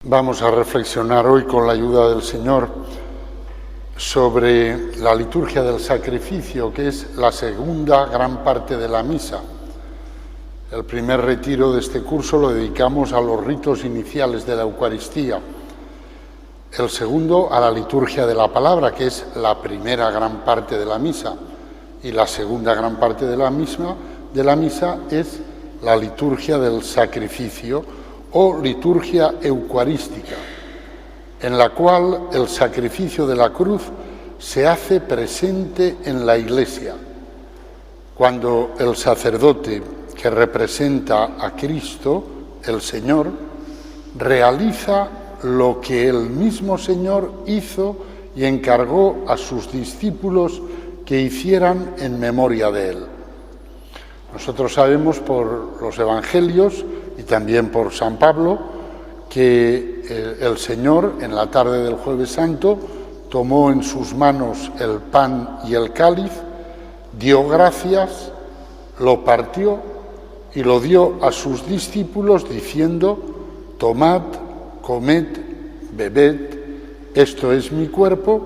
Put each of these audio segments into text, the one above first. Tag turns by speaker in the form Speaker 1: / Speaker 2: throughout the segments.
Speaker 1: Vamos a reflexionar hoy con la ayuda del Señor sobre la liturgia del sacrificio, que es la segunda gran parte de la misa. El primer retiro de este curso lo dedicamos a los ritos iniciales de la Eucaristía. El segundo a la liturgia de la palabra, que es la primera gran parte de la misa. Y la segunda gran parte de la misa es la liturgia del sacrificio, o liturgia eucarística, en la cual el sacrificio de la cruz se hace presente en la Iglesia, cuando el sacerdote que representa a Cristo, el Señor, realiza lo que el mismo Señor hizo y encargó a sus discípulos que hicieran en memoria de Él. Nosotros sabemos por los Evangelios y también por San Pablo que el Señor en la tarde del Jueves Santo tomó en sus manos el pan y el cáliz, dio gracias, lo partió y lo dio a sus discípulos diciendo: tomad, comed, bebed, esto es mi cuerpo,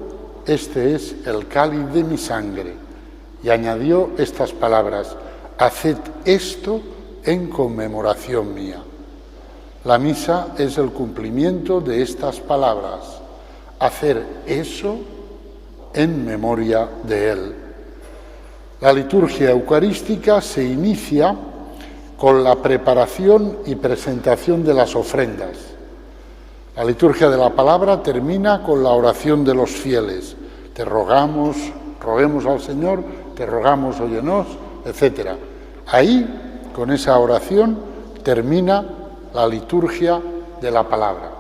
Speaker 1: este es el cáliz de mi sangre. Y añadió estas palabras: haced esto en conmemoración mía. La misa es el cumplimiento de estas palabras: hacer eso en memoria de Él. La liturgia eucarística se inicia con la preparación y presentación de las ofrendas. La liturgia de la palabra termina con la oración de los fieles: te rogamos, roguemos al Señor, te rogamos, óyenos, etc. Ahí, con esa oración, termina la liturgia de la palabra.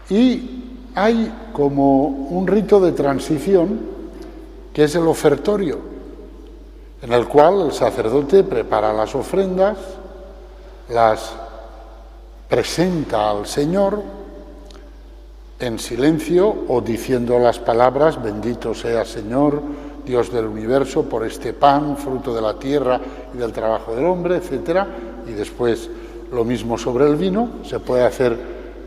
Speaker 1: Y hay como un rito de transición, que es el ofertorio, en el cual el sacerdote prepara las ofrendas, las presenta al Señor en silencio o diciendo las palabras: bendito sea Señor, Dios del universo, por este pan, fruto de la tierra y del trabajo del hombre, etc. Y después lo mismo sobre el vino. Se puede hacer,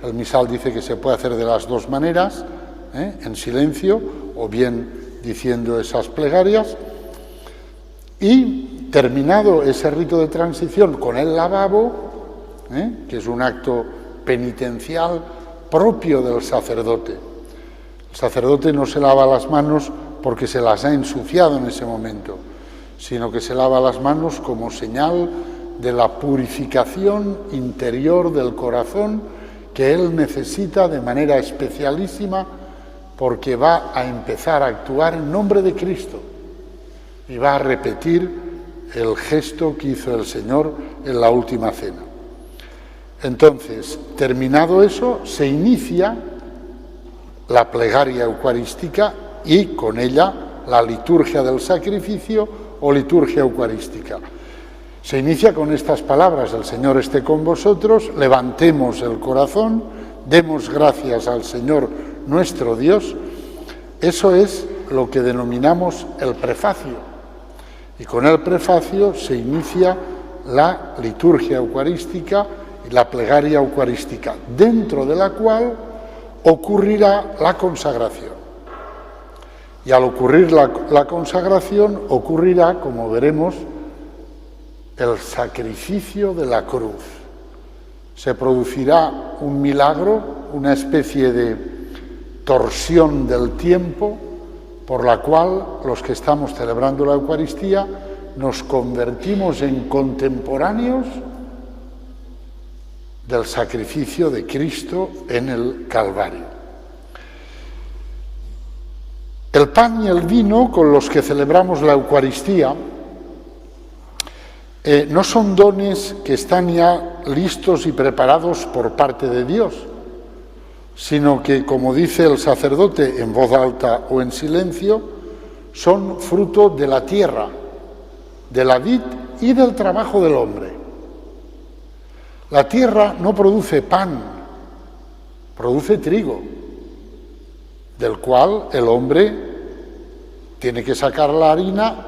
Speaker 1: el misal dice que se puede hacer de las dos maneras, en silencio o bien diciendo esas plegarias. Y terminado ese rito de transición con el lavabo, que es un acto penitencial propio del sacerdote. El sacerdote no se lava las manos porque se las ha ensuciado en ese momento, sino que se lava las manos como señal de la purificación interior del corazón que él necesita de manera especialísima, porque va a empezar a actuar en nombre de Cristo y va a repetir el gesto que hizo el Señor en la última cena. Entonces, terminado eso, se inicia la plegaria eucarística y con ella la liturgia del sacrificio o liturgia eucarística. Se inicia con estas palabras: el Señor esté con vosotros, levantemos el corazón, demos gracias al Señor nuestro Dios. Eso es lo que denominamos el prefacio. Y con el prefacio se inicia la liturgia eucarística y la plegaria eucarística, dentro de la cual ocurrirá la consagración. Y al ocurrir la consagración, ocurrirá, como veremos, el sacrificio de la cruz. Se producirá un milagro, una especie de torsión del tiempo, por la cual los que estamos celebrando la Eucaristía nos convertimos en contemporáneos del sacrificio de Cristo en el Calvario. El pan y el vino con los que celebramos la Eucaristía no son dones que están ya listos y preparados por parte de Dios, sino que, como dice el sacerdote en voz alta o en silencio, son fruto de la tierra, de la vid y del trabajo del hombre. La tierra no produce pan, produce trigo, del cual el hombre tiene que sacar la harina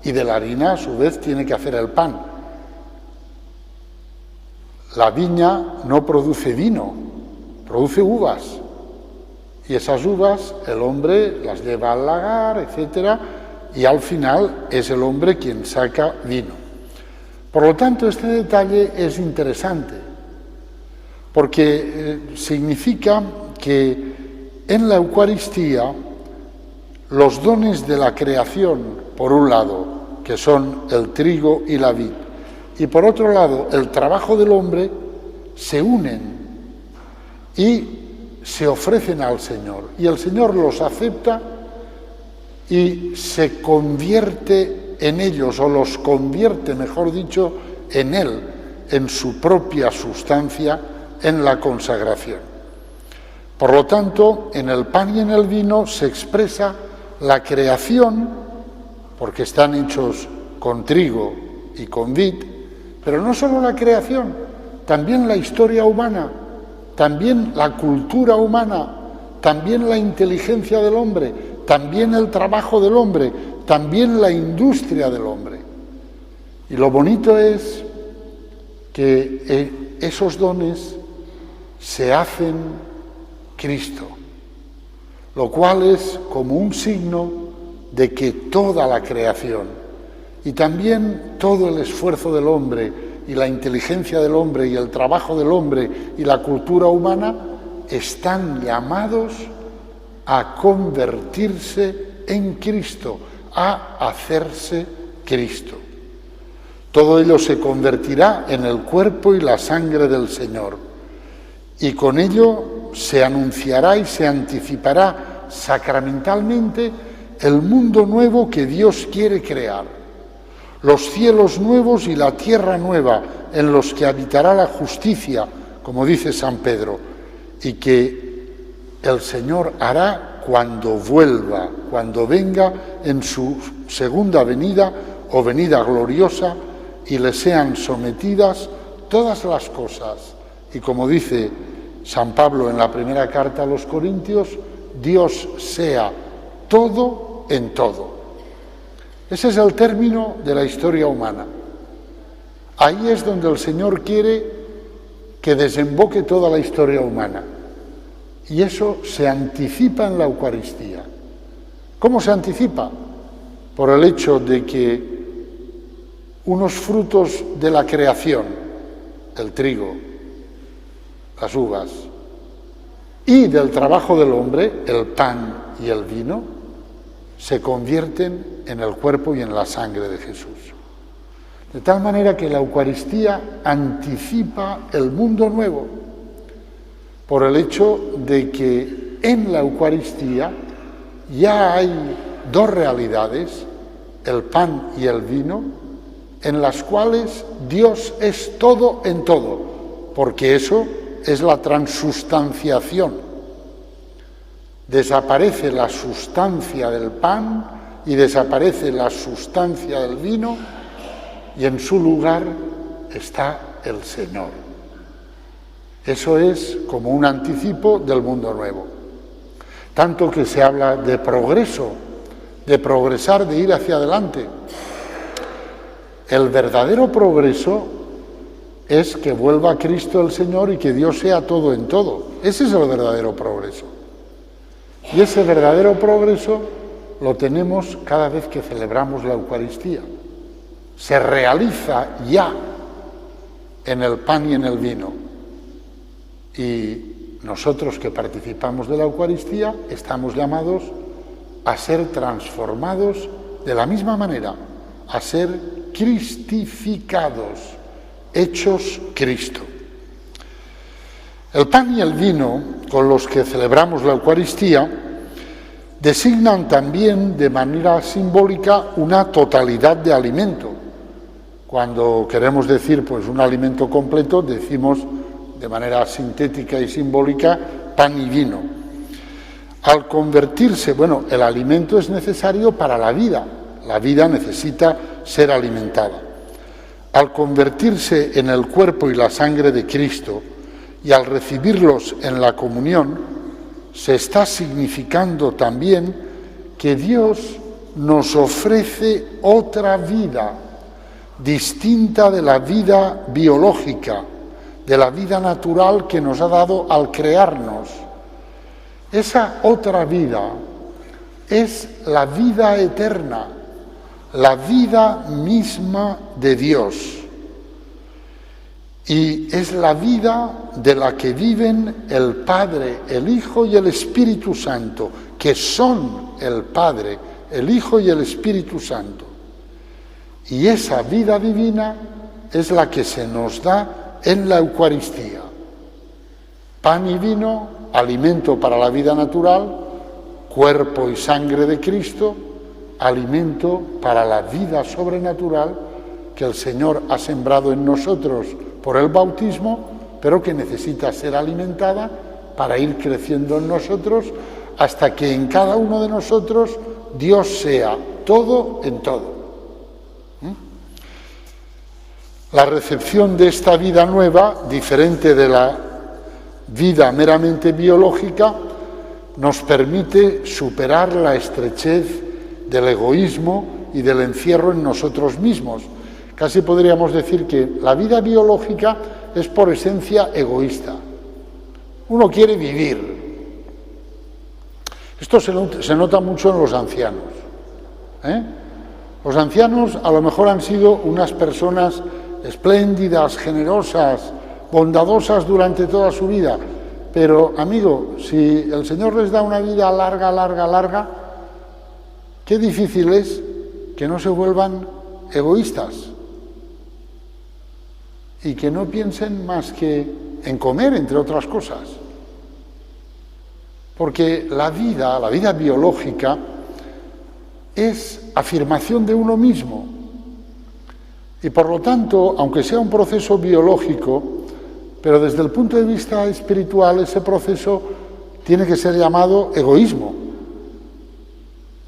Speaker 1: y de la harina a su vez tiene que hacer el pan. La viña no produce vino, produce uvas. Y esas uvas el hombre las lleva al lagar, etc. Y al final es el hombre quien saca vino. Por lo tanto, este detalle es interesante, porque significa que en la Eucaristía los dones de la creación, por un lado, que son el trigo y la vid, y por otro lado, el trabajo del hombre, se unen y se ofrecen al Señor. Y el Señor los acepta y se convierte en ellos, o los convierte, mejor dicho, en Él, en su propia sustancia, en la consagración. Por lo tanto, en el pan y en el vino se expresa la creación, porque están hechos con trigo y con vid, pero no solo la creación, también la historia humana, también la cultura humana, también la inteligencia del hombre, también el trabajo del hombre, también la industria del hombre. Y lo bonito es que esos dones se hacen Cristo, lo cual es como un signo de que toda la creación y también todo el esfuerzo del hombre y la inteligencia del hombre y el trabajo del hombre y la cultura humana están llamados a convertirse en Cristo, a hacerse Cristo. Todo ello se convertirá en el cuerpo y la sangre del Señor, y con ello se anunciará y se anticipará sacramentalmente el mundo nuevo que Dios quiere crear, los cielos nuevos y la tierra nueva en los que habitará la justicia, como dice San Pedro, y que el Señor hará cuando vuelva, cuando venga en su segunda venida o venida gloriosa, y le sean sometidas todas las cosas. Y como dice San Pablo en la primera carta a los Corintios, Dios sea todo en todo. Ese es el término de la historia humana. Ahí es donde el Señor quiere que desemboque toda la historia humana. Y eso se anticipa en la Eucaristía. ¿Cómo se anticipa? Por el hecho de que unos frutos de la creación, el trigo, las uvas, y del trabajo del hombre, el pan y el vino, se convierten en el cuerpo y en la sangre de Jesús. De tal manera que la Eucaristía anticipa el mundo nuevo, por el hecho de que en la Eucaristía ya hay dos realidades, el pan y el vino, en las cuales Dios es todo en todo, porque eso es la transustanciación. Desaparece la sustancia del pan y desaparece la sustancia del vino, y en su lugar está el Señor. Eso es como un anticipo del mundo nuevo. Tanto que se habla de progreso, de progresar, de ir hacia adelante. El verdadero progreso es que vuelva Cristo el Señor y que Dios sea todo en todo. Ese es el verdadero progreso. Y ese verdadero progreso lo tenemos cada vez que celebramos la Eucaristía. Se realiza ya en el pan y en el vino. Y nosotros que participamos de la Eucaristía estamos llamados a ser transformados de la misma manera, a ser cristificados, hechos Cristo. El pan y el vino con los que celebramos la Eucaristía designan también de manera simbólica una totalidad de alimento. Cuando queremos decir pues un alimento completo, decimos de manera sintética y simbólica pan y vino. Al convertirse, el alimento es necesario para la vida necesita ser alimentada. Al convertirse en el cuerpo y la sangre de Cristo y al recibirlos en la comunión, se está significando también que Dios nos ofrece otra vida, distinta de la vida biológica, de la vida natural que nos ha dado al crearnos. Esa otra vida es la vida eterna, la vida misma de Dios. Y es la vida de la que viven el Padre, el Hijo y el Espíritu Santo, que son el Padre, el Hijo y el Espíritu Santo. Y esa vida divina es la que se nos da en la Eucaristía. Pan y vino, alimento para la vida natural, cuerpo y sangre de Cristo, alimento para la vida sobrenatural que el Señor ha sembrado en nosotros por el bautismo, pero que necesita ser alimentada para ir creciendo en nosotros hasta que en cada uno de nosotros Dios sea todo en todo. La recepción de esta vida nueva, diferente de la vida meramente biológica, nos permite superar la estrechez del egoísmo y del encierro en nosotros mismos. Casi podríamos decir que la vida biológica es por esencia egoísta. Uno quiere vivir. Esto se nota mucho en los ancianos. Los ancianos a lo mejor han sido unas personas espléndidas, generosas, bondadosas durante toda su vida. Pero, amigo, si el Señor les da una vida larga, qué difícil es que no se vuelvan egoístas y que no piensen más que en comer, entre otras cosas. Porque la vida biológica, es afirmación de uno mismo. Y por lo tanto, aunque sea un proceso biológico, pero desde el punto de vista espiritual ese proceso tiene que ser llamado egoísmo.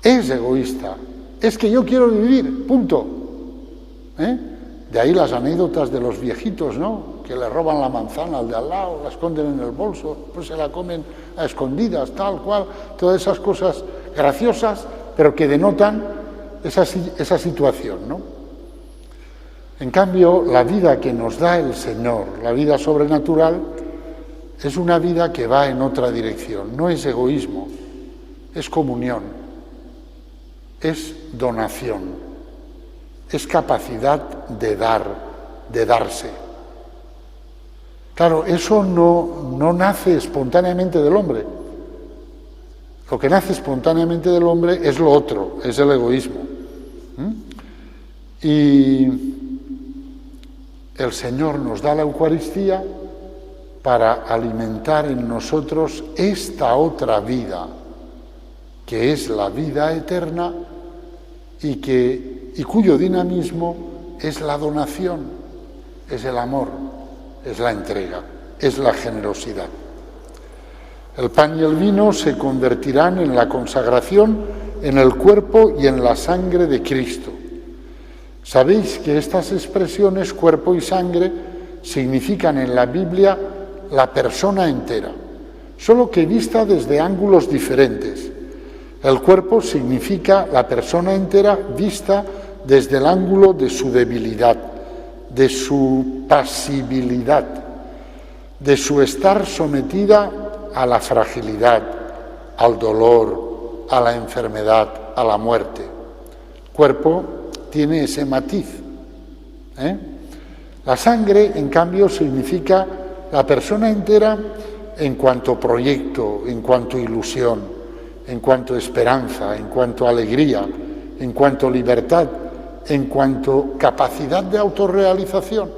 Speaker 1: Es egoísta. Es que yo quiero vivir, punto. De ahí las anécdotas de los viejitos, ¿no? Que le roban la manzana al de al lado, la esconden en el bolso, pues se la comen a escondidas, tal cual. Todas esas cosas graciosas, pero que denotan esa situación, ¿no? En cambio, la vida que nos da el Señor, la vida sobrenatural, es una vida que va en otra dirección. No es egoísmo, es comunión, es donación, es capacidad de dar, de darse. Claro, eso no nace espontáneamente del hombre. Lo que nace espontáneamente del hombre es lo otro, es el egoísmo. Y el Señor nos da la Eucaristía para alimentar en nosotros esta otra vida, que es la vida eterna y cuyo dinamismo es la donación, es el amor, es la entrega, es la generosidad. El pan y el vino se convertirán en la consagración, en el cuerpo y en la sangre de Cristo. Sabéis que estas expresiones, cuerpo y sangre, significan en la Biblia la persona entera, solo que vista desde ángulos diferentes. El cuerpo significa la persona entera vista desde el ángulo de su debilidad, de su pasibilidad, de su estar sometida a la fragilidad, al dolor, a la enfermedad, a la muerte. Cuerpo tiene ese matiz. La sangre, en cambio, significa la persona entera en cuanto proyecto, en cuanto ilusión, en cuanto esperanza, en cuanto alegría, en cuanto libertad, en cuanto capacidad de autorrealización.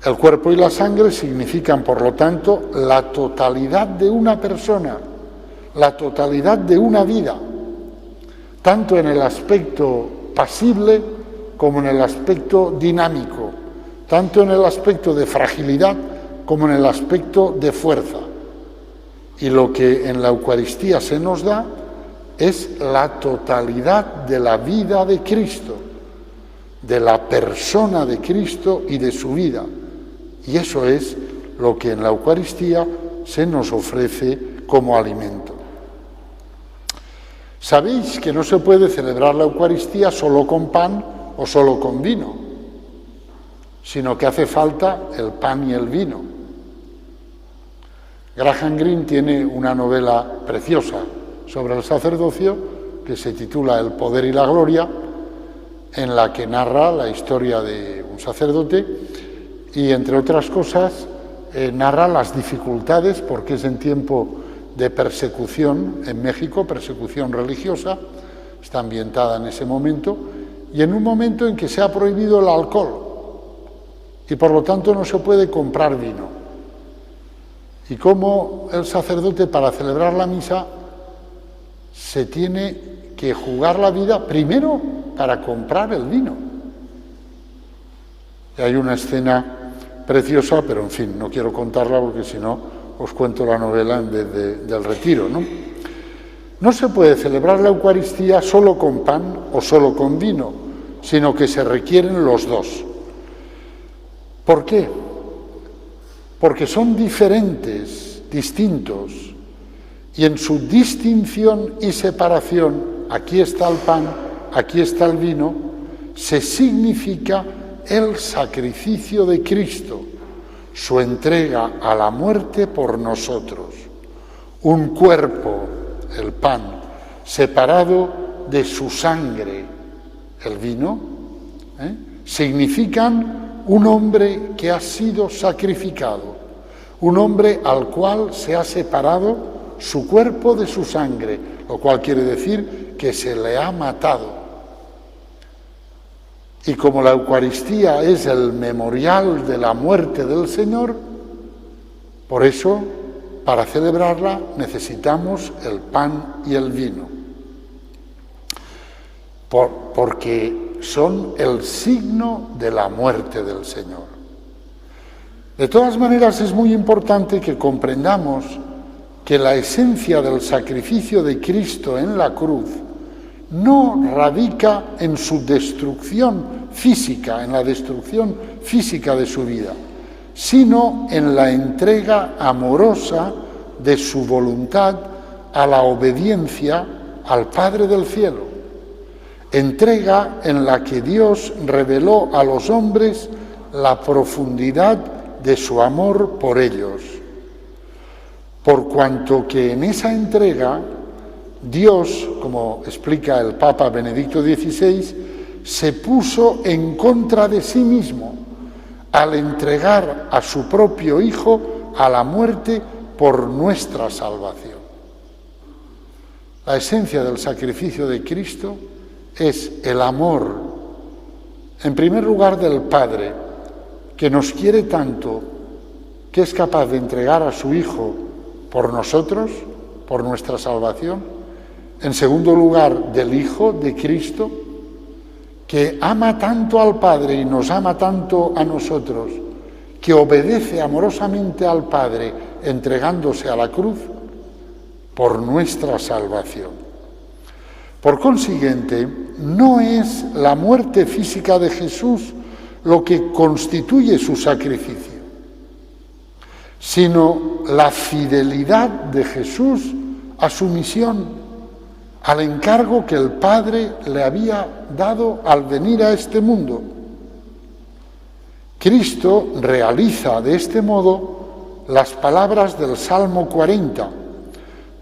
Speaker 1: El cuerpo y la sangre significan, por lo tanto, la totalidad de una persona, la totalidad de una vida, tanto en el aspecto pasible como en el aspecto dinámico, tanto en el aspecto de fragilidad como en el aspecto de fuerza. Y lo que en la Eucaristía se nos da es la totalidad de la vida de Cristo, de la persona de Cristo y de su vida. Y eso es lo que en la Eucaristía se nos ofrece como alimento. Sabéis que no se puede celebrar la Eucaristía solo con pan o solo con vino. sino que hace falta el pan y el vino. Graham Greene tiene una novela preciosa sobre el sacerdocio que se titula El poder y la gloria, en la que narra la historia de un sacerdote y, entre otras cosas, narra las dificultades, porque es en tiempo de persecución en México, persecución religiosa, está ambientada en ese momento, y en un momento en que se ha prohibido el alcohol y por lo tanto no se puede comprar vino. Y cómo el sacerdote, para celebrar la misa, se tiene que jugar la vida primero para comprar el vino. Y hay una escena preciosa, pero en fin, no quiero contarla porque si no os cuento la novela en vez del retiro, ¿no? No se puede celebrar la Eucaristía solo con pan o solo con vino, sino que se requieren los dos. ¿Por qué? Porque son diferentes, distintos, y en su distinción y separación, aquí está el pan, aquí está el vino, se significa el sacrificio de Cristo, su entrega a la muerte por nosotros. Un cuerpo, el pan, separado de su sangre, el vino, significan un hombre que ha sido sacrificado, un hombre al cual se ha separado su cuerpo de su sangre, lo cual quiere decir que se le ha matado. Y como la Eucaristía es el memorial de la muerte del Señor, por eso, para celebrarla, necesitamos el pan y el vino. Porque son el signo de la muerte del Señor. De todas maneras, es muy importante que comprendamos que la esencia del sacrificio de Cristo en la cruz no radica en su destrucción física, en la destrucción física de su vida, sino en la entrega amorosa de su voluntad a la obediencia al Padre del cielo. Entrega en la que Dios reveló a los hombres la profundidad de su amor por ellos. Por cuanto que en esa entrega Dios, como explica el Papa Benedicto XVI, se puso en contra de sí mismo al entregar a su propio Hijo a la muerte por nuestra salvación. La esencia del sacrificio de Cristo es el amor, en primer lugar, del Padre, que nos quiere tanto que es capaz de entregar a su Hijo por nosotros, por nuestra salvación. En segundo lugar, del Hijo, de Cristo, que ama tanto al Padre y nos ama tanto a nosotros, que obedece amorosamente al Padre entregándose a la cruz por nuestra salvación. Por consiguiente, no es la muerte física de Jesús lo que constituye su sacrificio, sino la fidelidad de Jesús a su misión, al encargo que el Padre le había dado al venir a este mundo. Cristo realiza de este modo las palabras del Salmo 40.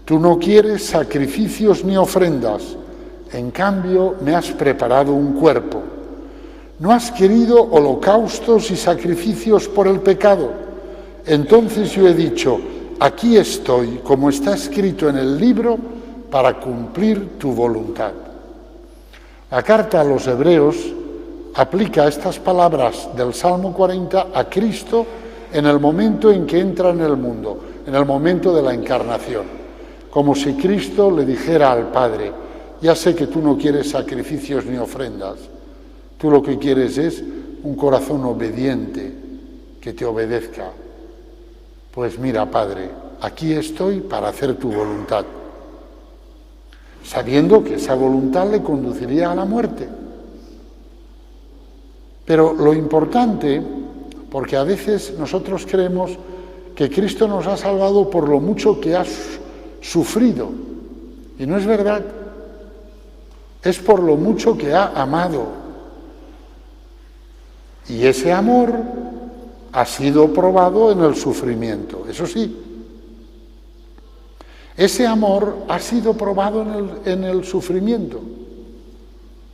Speaker 1: Tú no quieres sacrificios ni ofrendas, en cambio me has preparado un cuerpo. No has querido holocaustos y sacrificios por el pecado. Entonces yo he dicho, aquí estoy, como está escrito en el libro, para cumplir tu voluntad. La carta a los Hebreos aplica estas palabras del Salmo 40 a Cristo en el momento en que entra en el mundo, en el momento de la encarnación, como si Cristo le dijera al Padre, ya sé que tú no quieres sacrificios ni ofrendas, tú lo que quieres es un corazón obediente, que te obedezca. Pues mira, Padre, aquí estoy para hacer tu voluntad, sabiendo que esa voluntad le conduciría a la muerte. Pero lo importante, porque a veces nosotros creemos que Cristo nos ha salvado por lo mucho que ha sufrido, y no es verdad, es por lo mucho que ha amado. Y ese amor ha sido probado en el sufrimiento, eso sí. Ese amor ha sido probado en el sufrimiento.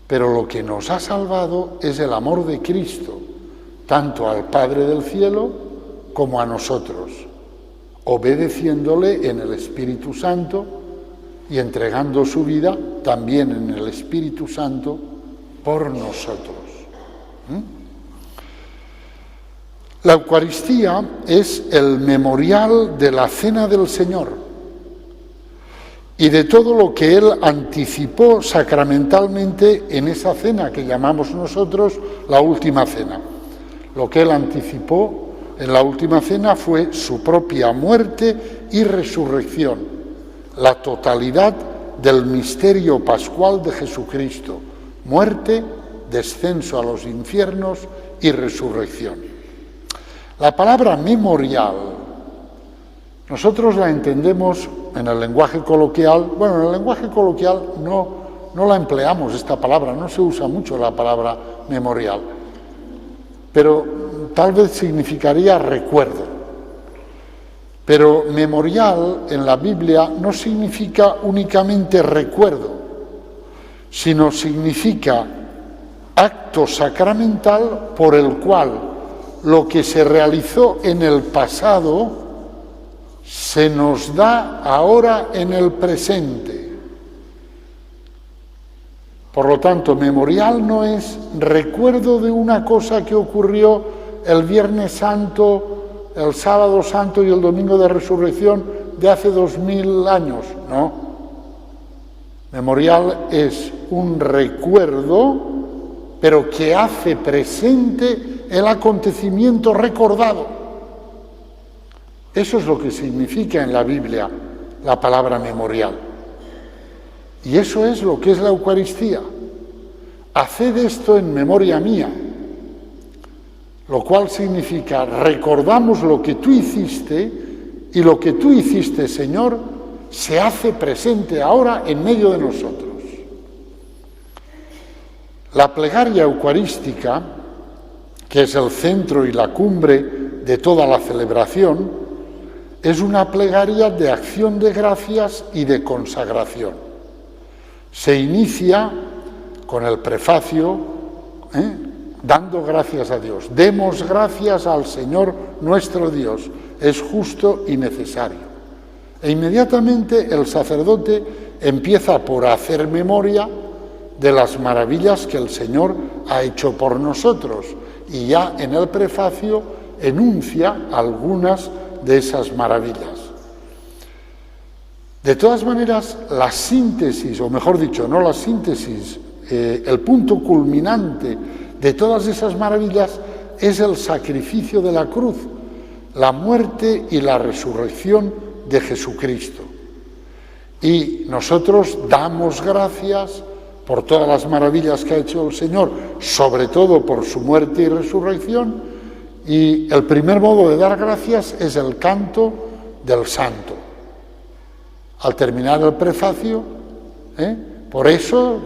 Speaker 1: Pero lo que nos ha salvado es el amor de Cristo, tanto al Padre del cielo como a nosotros, obedeciéndole en el Espíritu Santo y entregando su vida también en el Espíritu Santo por nosotros. La Eucaristía es el memorial de la Cena del Señor y de todo lo que Él anticipó sacramentalmente en esa cena que llamamos nosotros la Última Cena. Lo que Él anticipó en la Última Cena fue su propia muerte y resurrección, la totalidad del misterio pascual de Jesucristo, muerte, descenso a los infiernos y resurrección. La palabra memorial, nosotros la entendemos en el lenguaje coloquial. Bueno, en el lenguaje coloquial no la empleamos esta palabra, no se usa mucho la palabra memorial, pero tal vez significaría recuerdo. Pero memorial en la Biblia no significa únicamente recuerdo, sino significa acto sacramental por el cual lo que se realizó en el pasado se nos da ahora en el presente. Por lo tanto, memorial no es recuerdo de una cosa que ocurrió el Viernes Santo, el Sábado Santo y el Domingo de Resurrección de hace 2000 años, no. Memorial es un recuerdo, pero que hace presente el acontecimiento recordado. Eso es lo que significa en la Biblia la palabra memorial. Y eso es lo que es la Eucaristía. Haced esto en memoria mía, lo cual significa recordamos lo que tú hiciste y lo que tú hiciste, Señor, se hace presente ahora en medio de nosotros. La plegaria eucarística, que es el centro y la cumbre de toda la celebración, es una plegaria de acción de gracias y de consagración. Se inicia con el prefacio, dando gracias a Dios. Demos gracias al Señor nuestro Dios, es justo y necesario. E inmediatamente el sacerdote empieza por hacer memoria de las maravillas que el Señor ha hecho por nosotros, y ya en el prefacio enuncia algunas de esas maravillas. De todas maneras, la síntesis, o mejor dicho, no la síntesis, el punto culminante de todas esas maravillas es el sacrificio de la cruz, la muerte y la resurrección de Jesucristo. Y nosotros damos gracias por todas las maravillas que ha hecho el Señor, sobre todo por su muerte y resurrección, y el primer modo de dar gracias es el canto del santo. Al terminar el prefacio, por eso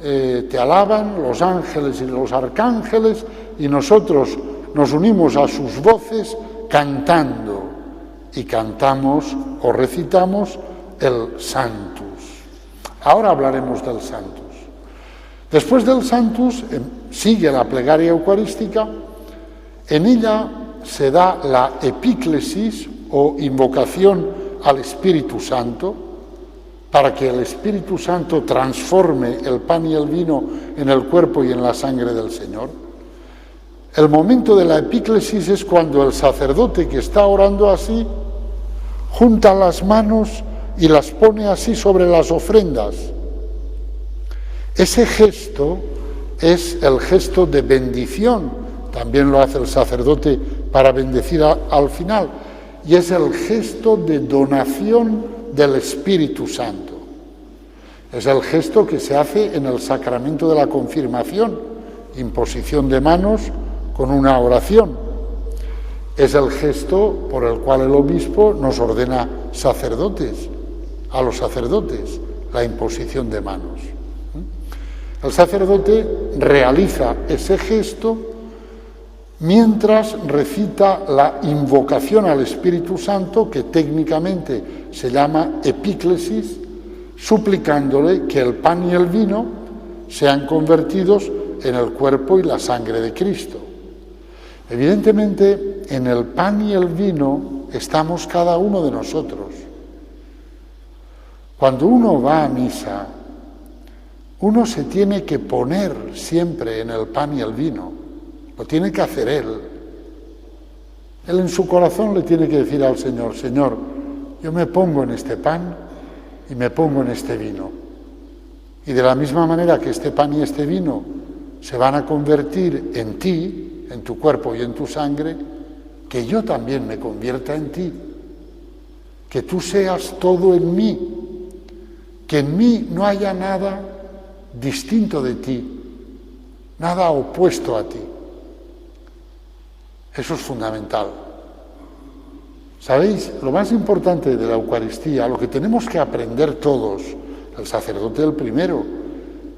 Speaker 1: te alaban los ángeles y los arcángeles, y nosotros nos unimos a sus voces cantando, y cantamos o recitamos el Sanctus. Ahora hablaremos del Sanctus. Después del Sanctus sigue la plegaria eucarística. En ella se da la epíclesis o invocación al Espíritu Santo, para que el Espíritu Santo transforme el pan y el vino en el cuerpo y en la sangre del Señor. El momento de la epíclesis es cuando el sacerdote que está orando así junta las manos y las pone así sobre las ofrendas. Ese gesto es el gesto de bendición. También lo hace el sacerdote para bendecir al final, y es el gesto de donación del Espíritu Santo. Es el gesto que se hace en el sacramento de la confirmación, imposición de manos con una oración. Es el gesto por el cual el obispo nos ordena sacerdotes, a los sacerdotes, la imposición de manos. El sacerdote realiza ese gesto mientras recita la invocación al Espíritu Santo, que técnicamente se llama epíclesis, suplicándole que el pan y el vino sean convertidos en el cuerpo y la sangre de Cristo. Evidentemente, en el pan y el vino estamos cada uno de nosotros. Cuando uno va a misa, uno se tiene que poner siempre en el pan y el vino. Lo tiene que hacer él. Él en su corazón le tiene que decir al Señor: Señor, yo me pongo en este pan y me pongo en este vino. Y de la misma manera que este pan y este vino se van a convertir en ti, en tu cuerpo y en tu sangre, que yo también me convierta en ti, que tú seas todo en mí, que en mí no haya nada distinto de ti, nada opuesto a ti. Eso es fundamental. ¿Sabéis? Lo más importante de la Eucaristía, lo que tenemos que aprender todos, el sacerdote el primero,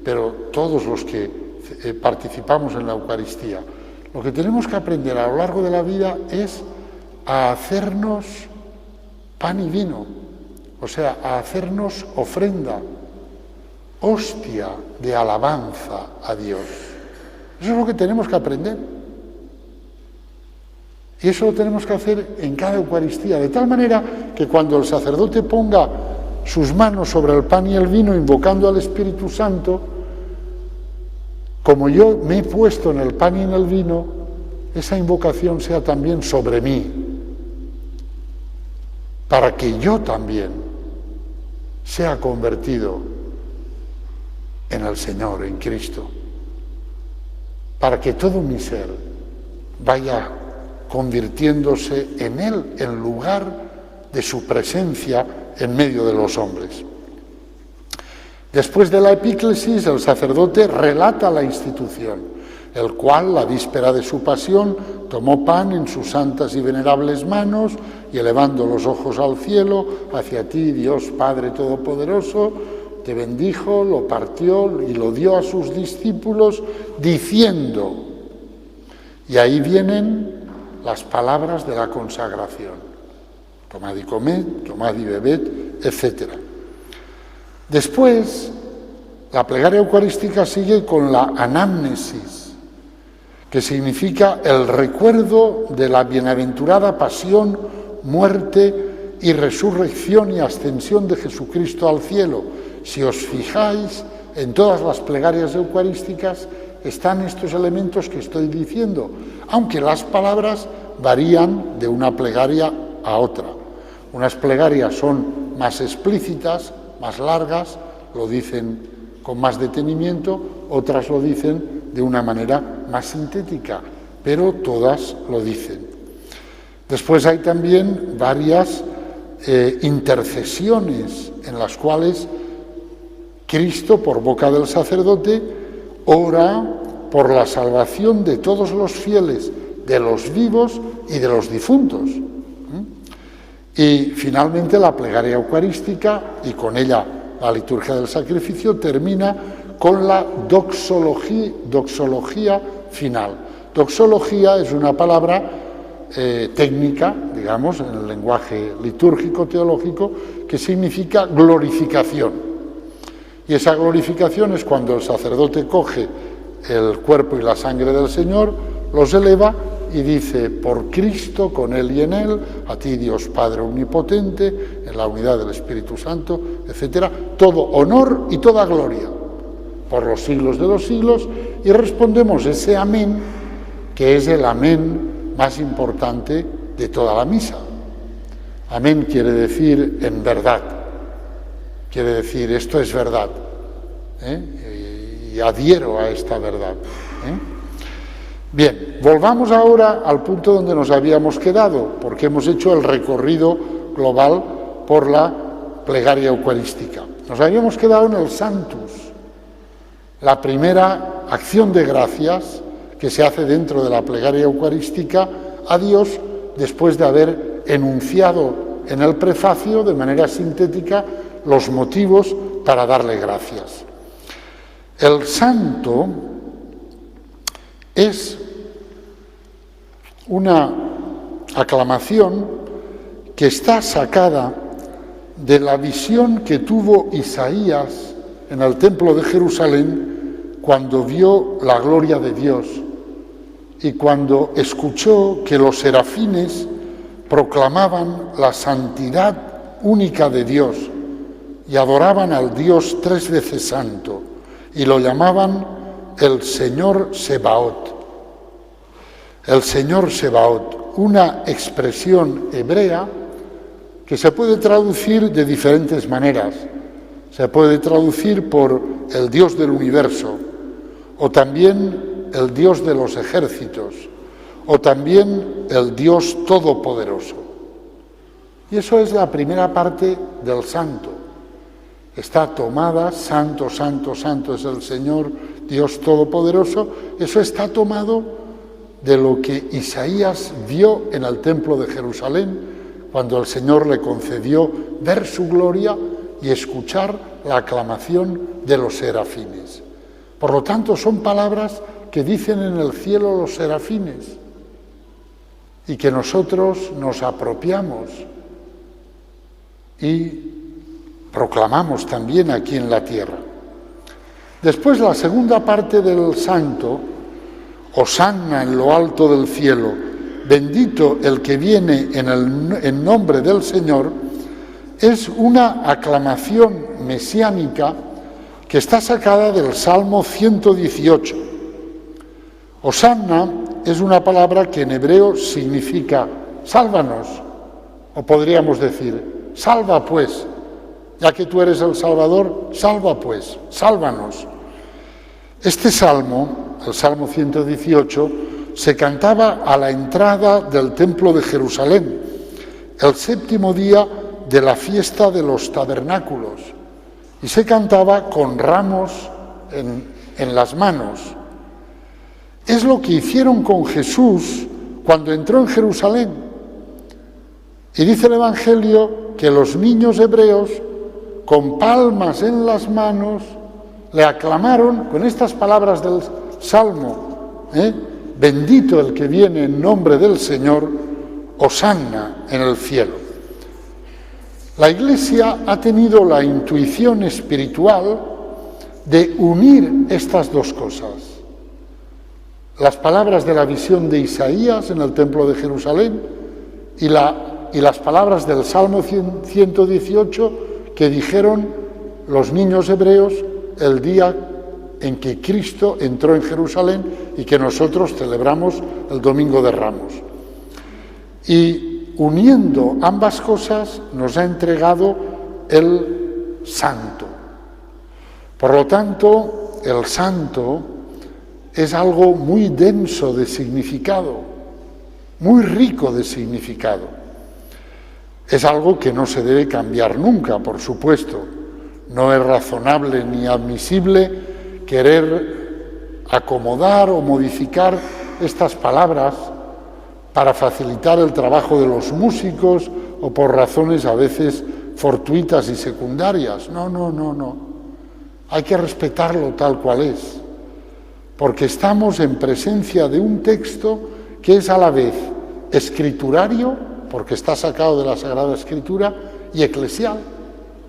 Speaker 1: pero todos los que participamos en la Eucaristía, lo que tenemos que aprender a lo largo de la vida es a hacernos pan y vino, o sea, a hacernos ofrenda, hostia de alabanza a Dios. Eso es lo que tenemos que aprender. Y eso lo tenemos que hacer en cada Eucaristía, de tal manera que cuando el sacerdote ponga sus manos sobre el pan y el vino, invocando al Espíritu Santo, como yo me he puesto en el pan y en el vino, esa invocación sea también sobre mí, para que yo también sea convertido en el Señor, en Cristo, para que todo mi ser vaya convirtiéndose en Él, en lugar de su presencia en medio de los hombres. Después de la epíclesis, el sacerdote relata la institución, el cual, la víspera de su pasión, tomó pan en sus santas y venerables manos y, elevando los ojos al cielo, hacia ti, Dios Padre Todopoderoso, te bendijo, lo partió y lo dio a sus discípulos, diciendo, y ahí vienen las palabras de la consagración: tomad y comed, tomad y bebed, etc. Después, la plegaria eucarística sigue con la anamnesis, que significa el recuerdo de la bienaventurada pasión, muerte y resurrección y ascensión de Jesucristo al cielo. Si os fijáis, en todas las plegarias eucarísticas están estos elementos que estoy diciendo, aunque las palabras varían de una plegaria a otra. Unas plegarias son más explícitas, más largas, lo dicen con más detenimiento, otras lo dicen de una manera más sintética, pero todas lo dicen. Después hay también varias intercesiones en las cuales Cristo, por boca del sacerdote, ora por la salvación de todos los fieles, de los vivos y de los difuntos. Y finalmente la plegaria eucarística, y con ella la liturgia del sacrificio, termina con la doxología final. Doxología es una palabra técnica, digamos, en el lenguaje litúrgico teológico, que significa glorificación. Y esa glorificación es cuando el sacerdote coge el cuerpo y la sangre del Señor, los eleva y dice: por Cristo, con Él y en Él, a ti Dios Padre Omnipotente, en la unidad del Espíritu Santo, etc., todo honor y toda gloria, por los siglos de los siglos, y respondemos ese amén, que es el amén más importante de toda la misa. Amén quiere decir en verdad, quiere decir esto es verdad, y adhiero a esta verdad. Bien, volvamos ahora al punto donde nos habíamos quedado, porque hemos hecho el recorrido global por la plegaria eucarística. Nos habíamos quedado en el Sanctus, la primera acción de gracias que se hace dentro de la plegaria eucarística a Dios después de haber enunciado en el prefacio de manera sintética los motivos para darle gracias. El santo es una aclamación que está sacada de la visión que tuvo Isaías en el templo de Jerusalén cuando vio la gloria de Dios y cuando escuchó que los serafines proclamaban la santidad única de Dios y adoraban al Dios 3 veces santo y lo llamaban el Señor Sebaot. El Señor Sebaot, una expresión hebrea que se puede traducir de diferentes maneras. Se puede traducir por el Dios del universo, o también el Dios de los ejércitos, o también el Dios todopoderoso. Y eso es la primera parte del santo. Está tomada, santo, santo, santo es el Señor, Dios todopoderoso. Eso está tomado de lo que Isaías vio en el templo de Jerusalén, cuando el Señor le concedió ver su gloria y escuchar la aclamación de los serafines. Por lo tanto, son palabras que dicen en el cielo los serafines y que nosotros nos apropiamos y proclamamos también aquí en la tierra. Después, la segunda parte del santo, Hosanna en lo alto del cielo, bendito el que viene en nombre del Señor, es una aclamación mesiánica que está sacada del Salmo 118. Hosanna es una palabra que en hebreo significa sálvanos, o podríamos decir, salva pues, ya que tú eres el Salvador, salva pues, sálvanos. Este salmo, el Salmo 118, se cantaba a la entrada del templo de Jerusalén, el séptimo día de la fiesta de los tabernáculos, y se cantaba con ramos en las manos. Es lo que hicieron con Jesús cuando entró en Jerusalén. Y dice el Evangelio que los niños hebreos, con palmas en las manos, le aclamaron con estas palabras del Salmo, bendito el que viene en nombre del Señor, Hosanna en el cielo. La Iglesia ha tenido la intuición espiritual de unir estas dos cosas. Las palabras de la visión de Isaías en el templo de Jerusalén y las palabras del Salmo 118 que dijeron los niños hebreos el día en que Cristo entró en Jerusalén y que nosotros celebramos el Domingo de Ramos. Y uniendo ambas cosas nos ha entregado el Santo. Por lo tanto, el Santo es algo muy denso de significado, muy rico de significado. Es algo que no se debe cambiar nunca, por supuesto. No es razonable ni admisible querer acomodar o modificar estas palabras para facilitar el trabajo de los músicos o por razones a veces fortuitas y secundarias. No. Hay que respetarlo tal cual es, porque estamos en presencia de un texto que es a la vez escriturario, porque está sacado de la Sagrada Escritura, y eclesial,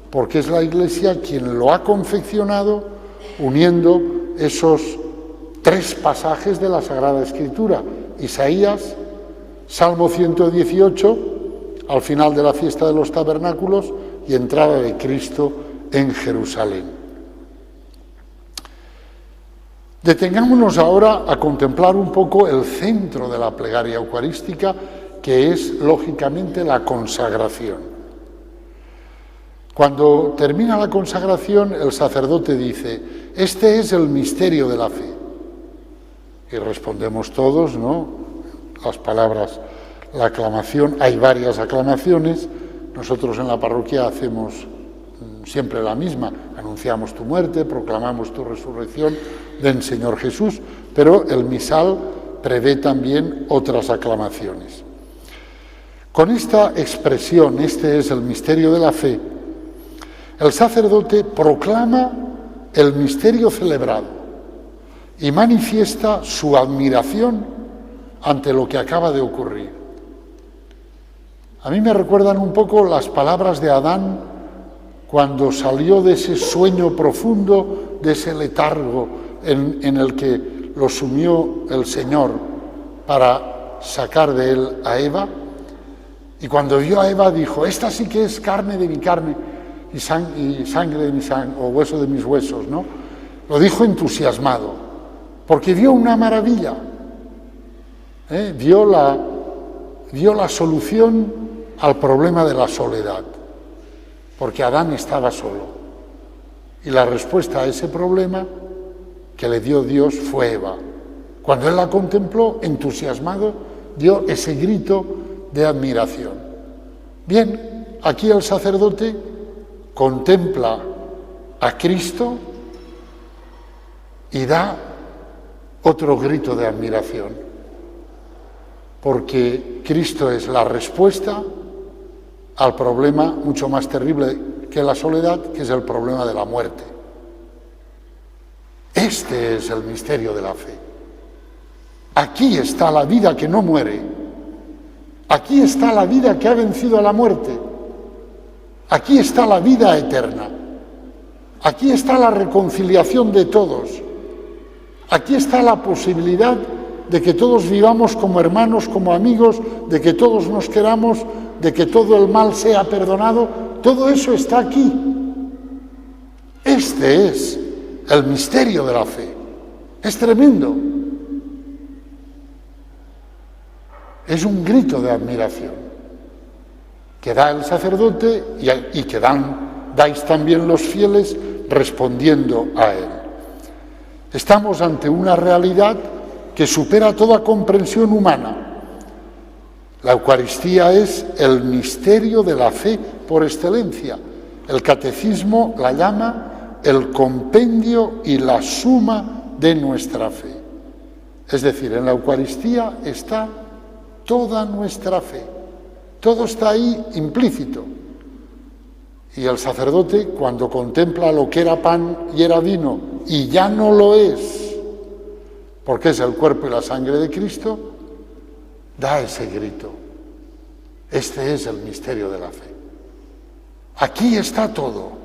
Speaker 1: porque es la Iglesia quien lo ha confeccionado uniendo esos tres pasajes de la Sagrada Escritura: Isaías, Salmo 118, al final de la fiesta de los tabernáculos, y entrada de Cristo en Jerusalén. Detengámonos ahora a contemplar un poco el centro de la plegaria eucarística, que es, lógicamente, la consagración. Cuando termina la consagración, el sacerdote dice: este es el misterio de la fe. Y respondemos todos, ¿no? Las palabras, la aclamación, hay varias aclamaciones. Nosotros en la parroquia hacemos siempre la misma: anunciamos tu muerte, proclamamos tu resurrección, ven Señor Jesús, pero el misal prevé también otras aclamaciones. Con esta expresión, este es el misterio de la fe, el sacerdote proclama el misterio celebrado y manifiesta su admiración ante lo que acaba de ocurrir. A mí me recuerdan un poco las palabras de Adán cuando salió de ese sueño profundo, de ese letargo en el que lo sumió el Señor para sacar de él a Eva. Y cuando vio a Eva dijo, esta sí que es carne de mi carne y sangre de mi sangre, o hueso de mis huesos, ¿no? Lo dijo entusiasmado, porque vio una maravilla. Vio la solución al problema de la soledad, porque Adán estaba solo. Y la respuesta a ese problema que le dio Dios fue Eva. Cuando él la contempló, entusiasmado, dio ese grito de admiración. Bien, aquí el sacerdote contempla a Cristo y da otro grito de admiración, porque Cristo es la respuesta al problema mucho más terrible que la soledad, que es el problema de la muerte. Este es el misterio de la fe. Aquí está la vida que no muere. Aquí está la vida que ha vencido a la muerte. Aquí está la vida eterna. Aquí está la reconciliación de todos. Aquí está la posibilidad de que todos vivamos como hermanos, como amigos, de que todos nos queramos, de que todo el mal sea perdonado. Todo eso está aquí. Este es el misterio de la fe. Es tremendo. Es un grito de admiración que da el sacerdote y que dais también los fieles respondiendo a él. Estamos ante una realidad que supera toda comprensión humana. La Eucaristía es el misterio de la fe por excelencia. El catecismo la llama el compendio y la suma de nuestra fe. Es decir, en la Eucaristía está toda nuestra fe. Todo está ahí implícito. Y el sacerdote, cuando contempla lo que era pan y era vino, y ya no lo es, porque es el cuerpo y la sangre de Cristo, da ese grito. Este es el misterio de la fe. Aquí está todo.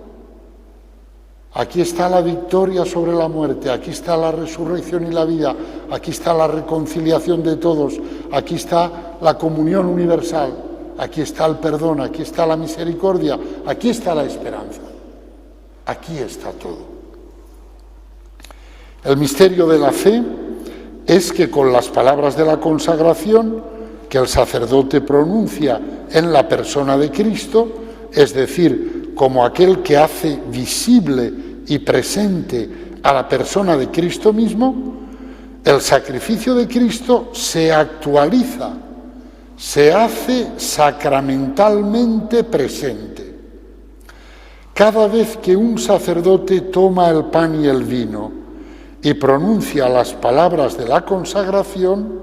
Speaker 1: Aquí está la victoria sobre la muerte, aquí está la resurrección y la vida, aquí está la reconciliación de todos, aquí está la comunión universal, aquí está el perdón, aquí está la misericordia, aquí está la esperanza. Aquí está todo. El misterio de la fe es que con las palabras de la consagración que el sacerdote pronuncia en la persona de Cristo, es decir, como aquel que hace visible y presente a la persona de Cristo mismo, el sacrificio de Cristo se actualiza, se hace sacramentalmente presente. Cada vez que un sacerdote toma el pan y el vino y pronuncia las palabras de la consagración,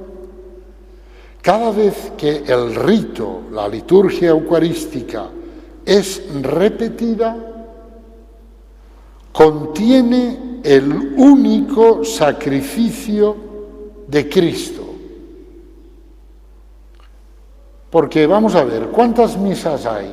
Speaker 1: cada vez que el rito, la liturgia eucarística, es repetida, contiene el único sacrificio de Cristo. Porque vamos a ver, ¿cuántas misas hay?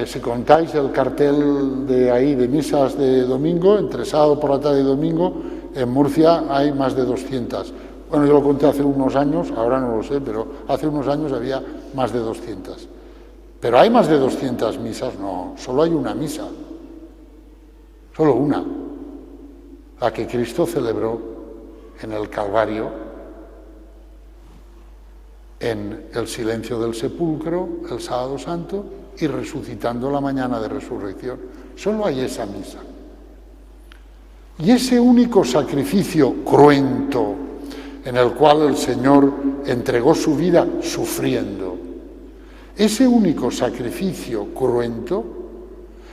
Speaker 1: Si contáis el cartel de ahí de misas de domingo, entre sábado por la tarde y domingo, en Murcia hay más de 200. Bueno, yo lo conté hace unos años, ahora no lo sé, pero hace unos años había más de 200. ¿Pero hay más de 200 misas? No, solo hay una misa. Solo una. La que Cristo celebró en el Calvario, en el silencio del sepulcro, el sábado santo, y resucitando la mañana de resurrección. Solo hay esa misa. Y ese único sacrificio cruento, en el cual el Señor entregó su vida sufriendo, ese único sacrificio cruento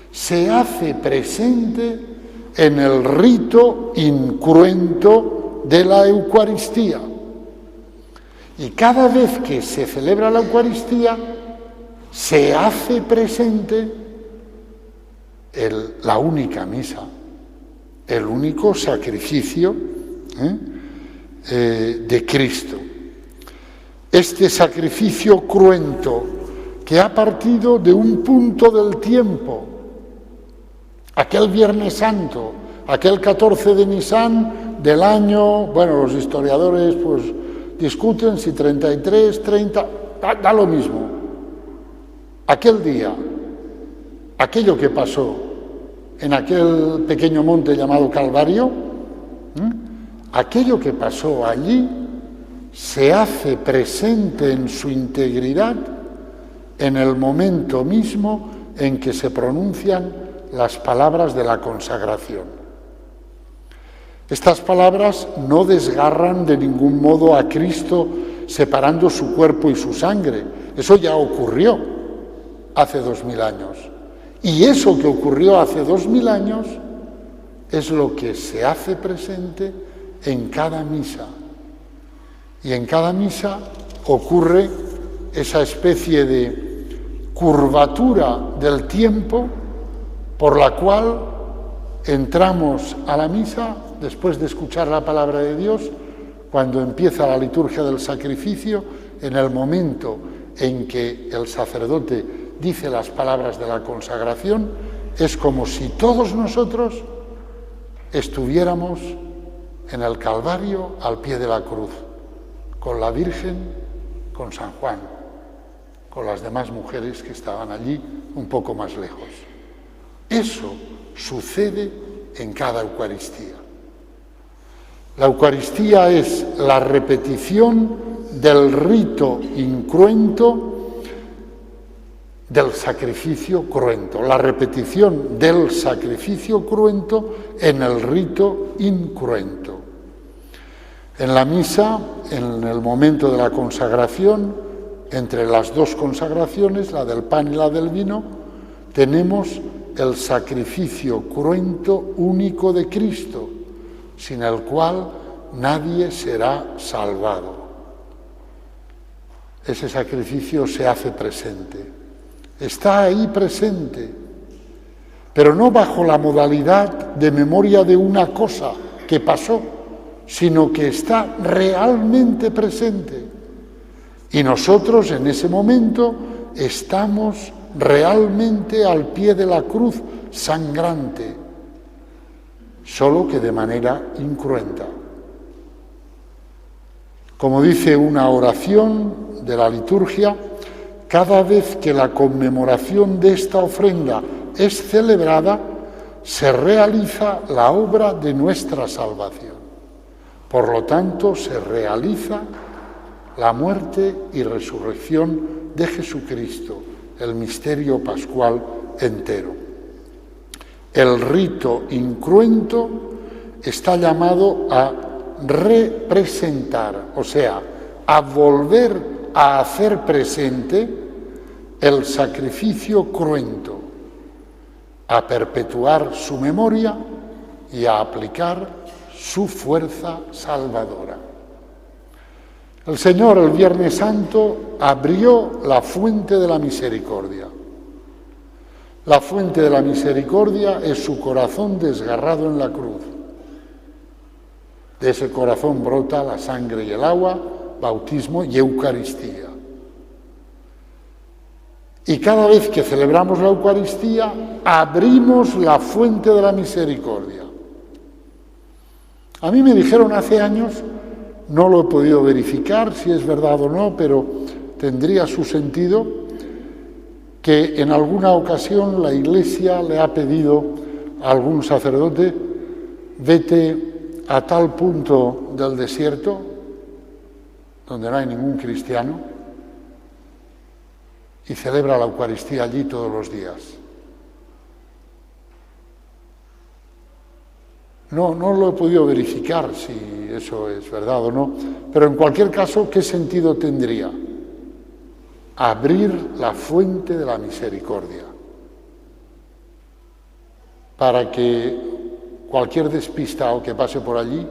Speaker 1: se hace presente en el rito incruento de la Eucaristía. Y cada vez que se celebra la Eucaristía, se hace presente la única misa, el único sacrificio, de Cristo. Este sacrificio cruento que ha partido de un punto del tiempo, aquel Viernes Santo, aquel 14 de Nisan del año, bueno, los historiadores pues discuten si 33, 30, da lo mismo. Aquel día, aquello que pasó en aquel pequeño monte llamado Calvario, aquello que pasó allí se hace presente en su integridad en el momento mismo en que se pronuncian las palabras de la consagración. Estas palabras no desgarran de ningún modo a Cristo separando su cuerpo y su sangre. Eso ya ocurrió hace 2000 años. Y eso que ocurrió hace 2000 años es lo que se hace presente en cada misa. Y en cada misa ocurre esa especie de curvatura del tiempo por la cual entramos a la misa después de escuchar la palabra de Dios, cuando empieza la liturgia del sacrificio, en el momento en que el sacerdote dice las palabras de la consagración, es como si todos nosotros estuviéramos en el Calvario al pie de la cruz, con la Virgen, con San Juan, con las demás mujeres que estaban allí un poco más lejos. Eso sucede en cada Eucaristía. La Eucaristía es la repetición del rito incruento del sacrificio cruento, la repetición del sacrificio cruento en el rito incruento. En la misa, en el momento de la consagración, entre las dos consagraciones, la del pan y la del vino, tenemos el sacrificio cruento único de Cristo, sin el cual nadie será salvado. Ese sacrificio se hace presente, está ahí presente, pero no bajo la modalidad de memoria de una cosa que pasó, sino que está realmente presente. Y nosotros en ese momento estamos realmente al pie de la cruz sangrante, solo que de manera incruenta. Como dice una oración de la liturgia, cada vez que la conmemoración de esta ofrenda es celebrada, se realiza la obra de nuestra salvación. Por lo tanto, se realiza la muerte y resurrección de Jesucristo, el misterio pascual entero. El rito incruento está llamado a representar, o sea, a volver a hacer presente el sacrificio cruento, a perpetuar su memoria y a aplicar su fuerza salvadora. El Señor, el Viernes Santo, abrió la fuente de la misericordia. La fuente de la misericordia es su corazón desgarrado en la cruz. De ese corazón brota la sangre y el agua, bautismo y Eucaristía. Y cada vez que celebramos la Eucaristía, abrimos la fuente de la misericordia. A mí me dijeron hace años, no lo he podido verificar si es verdad o no, pero tendría su sentido, que en alguna ocasión la Iglesia le ha pedido a algún sacerdote: vete a tal punto del desierto donde no hay ningún cristiano y celebra la Eucaristía allí todos los días. No lo he podido verificar si eso es verdad o no, pero en cualquier caso, ¿qué sentido tendría? Abrir la fuente de la misericordia para que cualquier despistado que pase por allí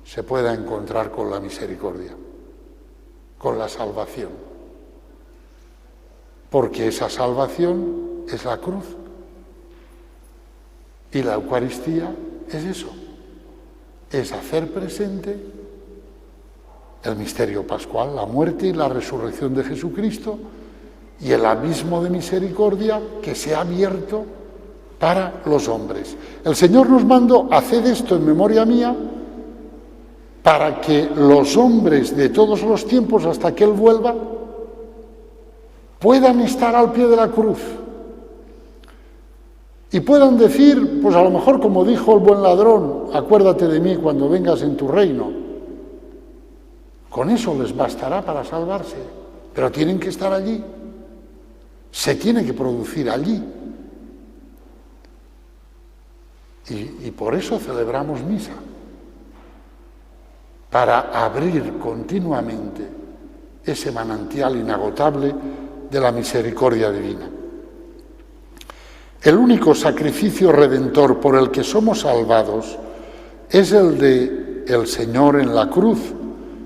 Speaker 1: se pueda encontrar con la misericordia, con la salvación, porque esa salvación es la cruz y la Eucaristía es eso, es hacer presente el misterio pascual, la muerte y la resurrección de Jesucristo y el abismo de misericordia que se ha abierto para los hombres. El Señor nos mandó: haced esto en memoria mía, para que los hombres de todos los tiempos hasta que Él vuelva puedan estar al pie de la cruz y puedan decir, pues a lo mejor como dijo el buen ladrón: acuérdate de mí cuando vengas en tu reino. Con eso les bastará para salvarse, pero tienen que estar allí, se tiene que producir allí. Y por eso celebramos misa, para abrir continuamente ese manantial inagotable de la misericordia divina. El único sacrificio redentor por el que somos salvados es el de el Señor en la cruz,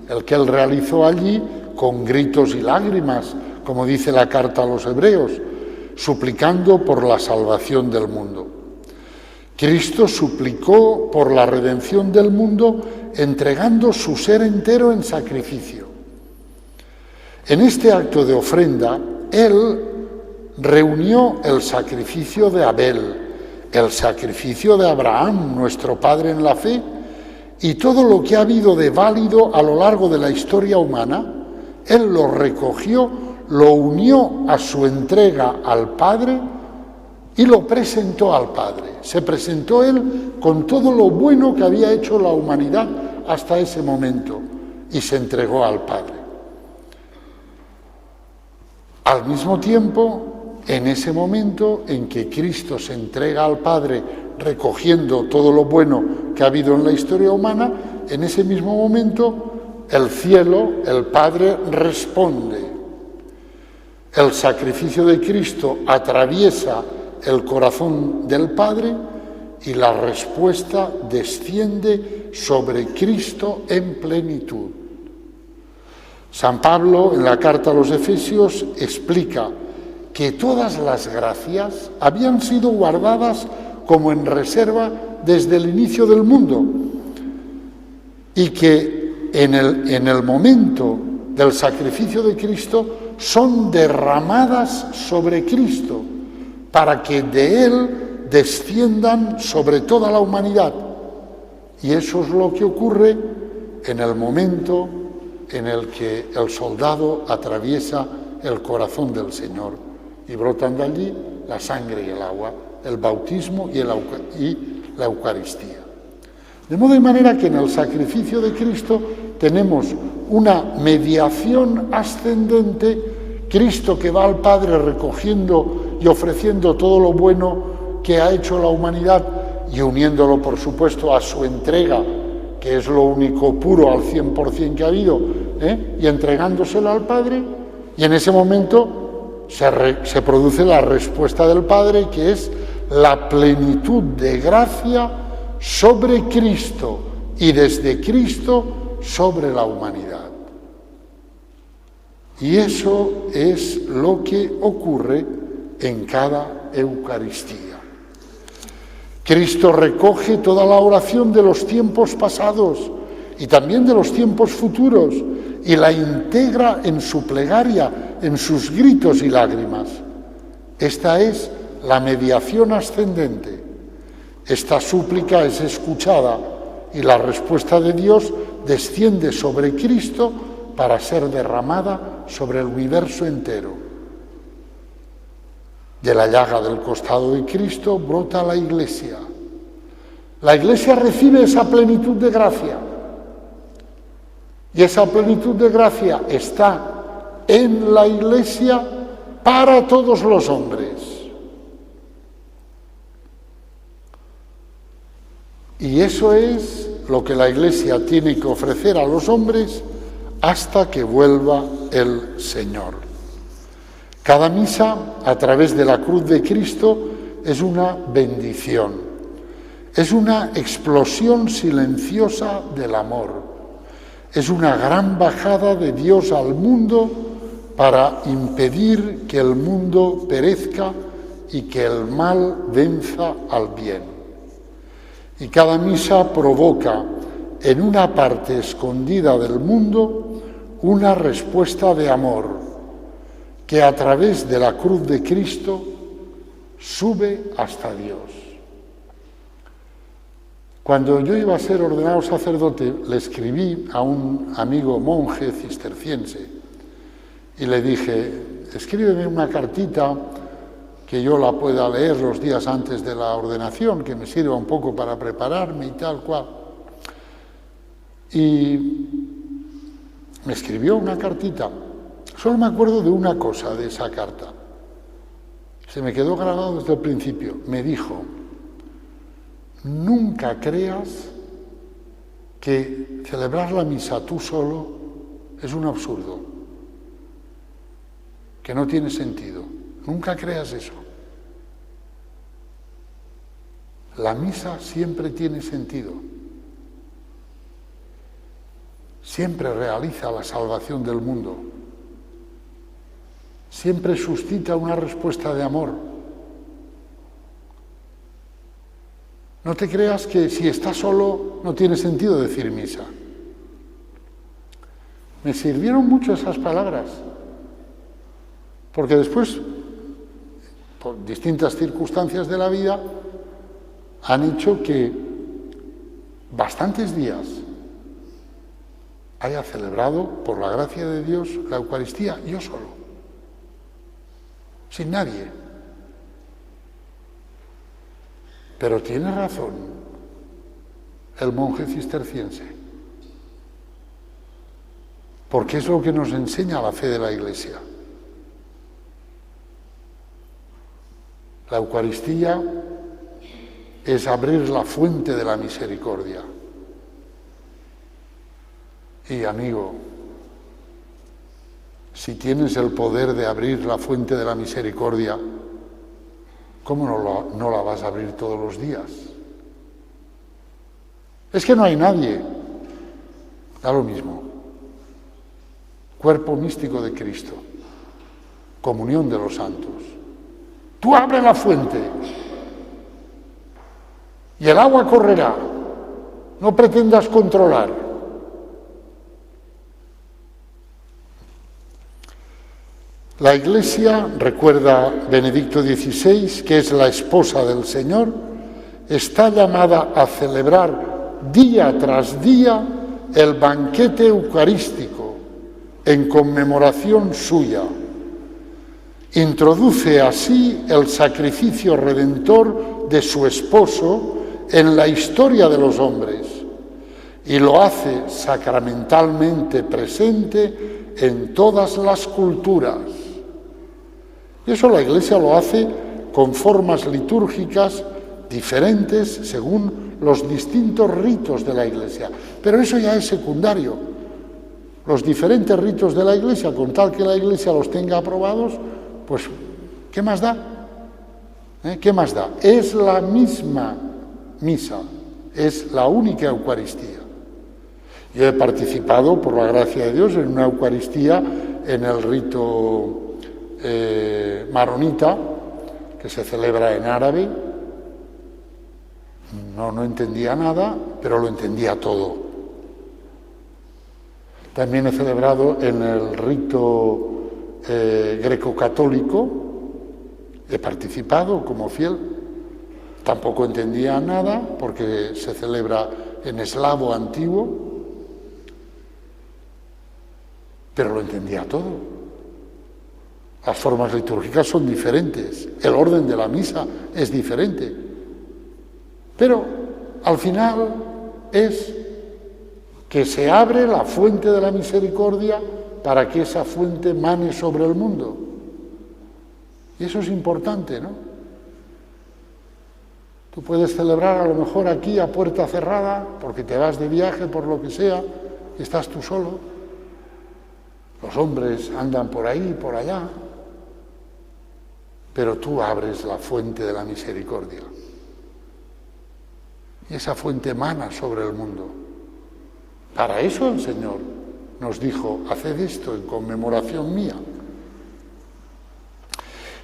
Speaker 1: el que Él realizó allí con gritos y lágrimas, como dice la carta a los Hebreos, suplicando por la salvación del mundo. Cristo suplicó por la redención del mundo entregando su ser entero en sacrificio. En este acto de ofrenda, Él reunió el sacrificio de Abel, el sacrificio de Abraham, nuestro padre en la fe, y todo lo que ha habido de válido a lo largo de la historia humana. Él lo recogió, lo unió a su entrega al Padre y lo presentó al Padre. Se presentó Él con todo lo bueno que había hecho la humanidad hasta ese momento y se entregó al Padre. Al mismo tiempo, en ese momento en que Cristo se entrega al Padre recogiendo todo lo bueno que ha habido en la historia humana, en ese mismo momento el cielo, el Padre, responde. El sacrificio de Cristo atraviesa el corazón del Padre y la respuesta desciende sobre Cristo en plenitud. San Pablo, en la carta a los Efesios, explica que todas las gracias habían sido guardadas como en reserva desde el inicio del mundo y que en el momento del sacrificio de Cristo son derramadas sobre Cristo para que de Él desciendan sobre toda la humanidad. Y eso es lo que ocurre en el momento en el que el soldado atraviesa el corazón del Señor y brotan de allí la sangre y el agua, el bautismo y la Eucaristía. De modo y manera que en el sacrificio de Cristo tenemos una mediación ascendente, Cristo que va al Padre recogiendo y ofreciendo todo lo bueno que ha hecho la humanidad y uniéndolo, por supuesto, a su entrega, que es lo único puro al 100% que ha habido, y entregándoselo al Padre, y en ese momento se produce la respuesta del Padre, que es la plenitud de gracia sobre Cristo y desde Cristo sobre la humanidad. Y eso es lo que ocurre en cada Eucaristía. Cristo recoge toda la oración de los tiempos pasados y también de los tiempos futuros y la integra en su plegaria, en sus gritos y lágrimas. Esta es la mediación ascendente. Esta súplica es escuchada y la respuesta de Dios desciende sobre Cristo para ser derramada sobre el universo entero. De la llaga del costado de Cristo brota la Iglesia. La Iglesia recibe esa plenitud de gracia. Y esa plenitud de gracia está en la Iglesia para todos los hombres. Y eso es lo que la Iglesia tiene que ofrecer a los hombres hasta que vuelva el Señor. Cada misa, a través de la cruz de Cristo, es una bendición. Es una explosión silenciosa del amor. Es una gran bajada de Dios al mundo para impedir que el mundo perezca y que el mal venza al bien. Y cada misa provoca en una parte escondida del mundo una respuesta de amor que a través de la cruz de Cristo sube hasta Dios. Cuando yo iba a ser ordenado sacerdote, le escribí a un amigo monje cisterciense y le dije, escríbeme una cartita que yo la pueda leer los días antes de la ordenación, que me sirva un poco para prepararme y tal cual. Y me escribió una cartita. Solo me acuerdo de una cosa de esa carta. Se me quedó grabado desde el principio. Me dijo, nunca creas que celebrar la misa tú solo es un absurdo, que no tiene sentido. Nunca creas eso. La misa siempre tiene sentido. Siempre realiza la salvación del mundo. Siempre suscita una respuesta de amor. No te creas que si estás solo no tiene sentido decir misa. Me sirvieron mucho esas palabras, porque después, por distintas circunstancias de la vida, han hecho que bastantes días haya celebrado, por la gracia de Dios, la Eucaristía yo solo, sin nadie. Pero tiene razón el monje cisterciense, porque es lo que nos enseña la fe de la Iglesia. La Eucaristía es abrir la fuente de la misericordia. Y amigo, si tienes el poder de abrir la fuente de la misericordia, ¿cómo no la vas a abrir todos los días? Es que no hay nadie. Da lo mismo. Cuerpo místico de Cristo. Comunión de los santos. Tú abre la fuente y el agua correrá. No pretendas controlar. La Iglesia, recuerda Benedicto XVI, que es la esposa del Señor, está llamada a celebrar día tras día el banquete eucarístico en conmemoración suya. Introduce así el sacrificio redentor de su esposo en la historia de los hombres y lo hace sacramentalmente presente en todas las culturas. Y eso la Iglesia lo hace con formas litúrgicas diferentes según los distintos ritos de la Iglesia. Pero eso ya es secundario. Los diferentes ritos de la Iglesia, con tal que la Iglesia los tenga aprobados, pues, ¿qué más da? ¿Qué más da? Es la misma misa, es la única Eucaristía. Yo he participado, por la gracia de Dios, en una Eucaristía en el rito maronita, que se celebra en árabe. No entendía nada, pero lo entendía todo. También he celebrado en el rito greco-católico, he participado como fiel, tampoco entendía nada porque se celebra en eslavo antiguo, pero lo entendía todo. Las formas litúrgicas son diferentes, el orden de la misa es diferente, pero al final es que se abre la fuente de la misericordia para que esa fuente mane sobre el mundo. Y eso es importante, ¿no? Tú puedes celebrar a lo mejor aquí a puerta cerrada, porque te vas de viaje, por lo que sea, y estás tú solo. Los hombres andan por ahí, por allá, pero tú abres la fuente de la misericordia. Y esa fuente emana sobre el mundo. Para eso el Señor nos dijo, haced esto en conmemoración mía.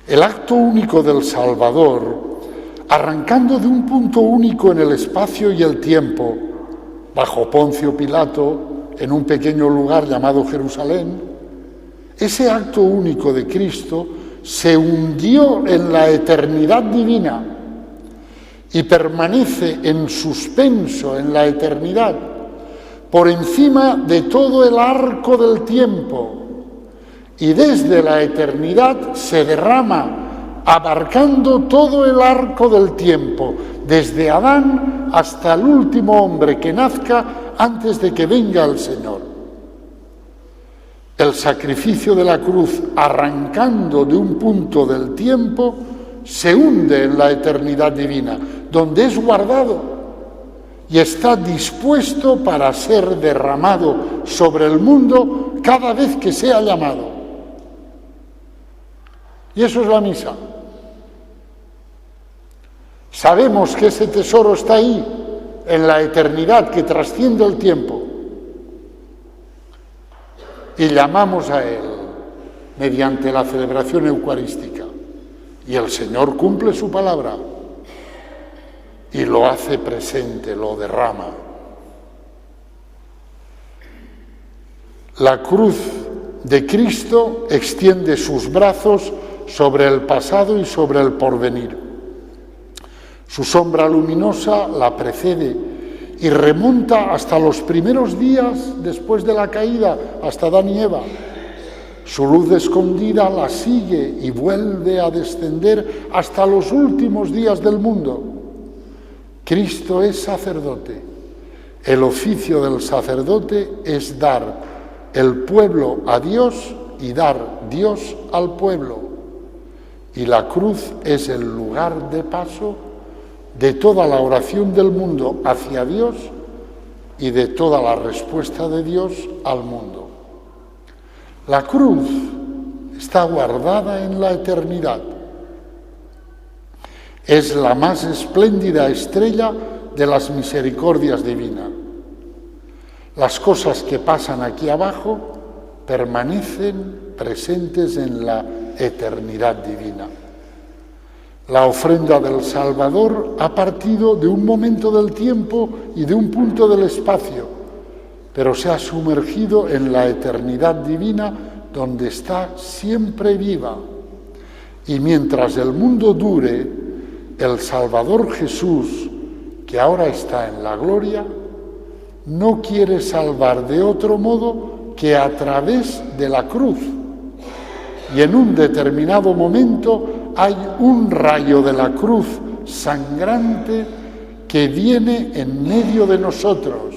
Speaker 1: El acto único del Salvador, arrancando de un punto único en el espacio y el tiempo, bajo Poncio Pilato, en un pequeño lugar llamado Jerusalén, ese acto único de Cristo se hundió en la eternidad divina y permanece en suspenso en la eternidad, por encima de todo el arco del tiempo, y desde la eternidad se derrama, abarcando todo el arco del tiempo, desde Adán hasta el último hombre que nazca antes de que venga el Señor. El sacrificio de la cruz, arrancando de un punto del tiempo, se hunde en la eternidad divina, donde es guardado y está dispuesto para ser derramado sobre el mundo cada vez que sea llamado. Y eso es la misa. Sabemos que ese tesoro está ahí, en la eternidad que trasciende el tiempo. Y llamamos a Él mediante la celebración eucarística. Y el Señor cumple su palabra y lo hace presente, lo derrama. La cruz de Cristo extiende sus brazos sobre el pasado y sobre el porvenir. Su sombra luminosa la precede y remonta hasta los primeros días después de la caída, hasta Adán y Eva. Su luz escondida la sigue y vuelve a descender hasta los últimos días del mundo. Cristo es sacerdote. El oficio del sacerdote es dar el pueblo a Dios y dar Dios al pueblo. Y la cruz es el lugar de paso de toda la oración del mundo hacia Dios y de toda la respuesta de Dios al mundo. La cruz está guardada en la eternidad. Es la más espléndida estrella de las misericordias divinas. Las cosas que pasan aquí abajo permanecen presentes en la eternidad divina. La ofrenda del Salvador ha partido de un momento del tiempo y de un punto del espacio, pero se ha sumergido en la eternidad divina donde está siempre viva. Y mientras el mundo dure, el Salvador Jesús, que ahora está en la gloria, no quiere salvar de otro modo que a través de la cruz. Y en un determinado momento hay un rayo de la cruz sangrante que viene en medio de nosotros,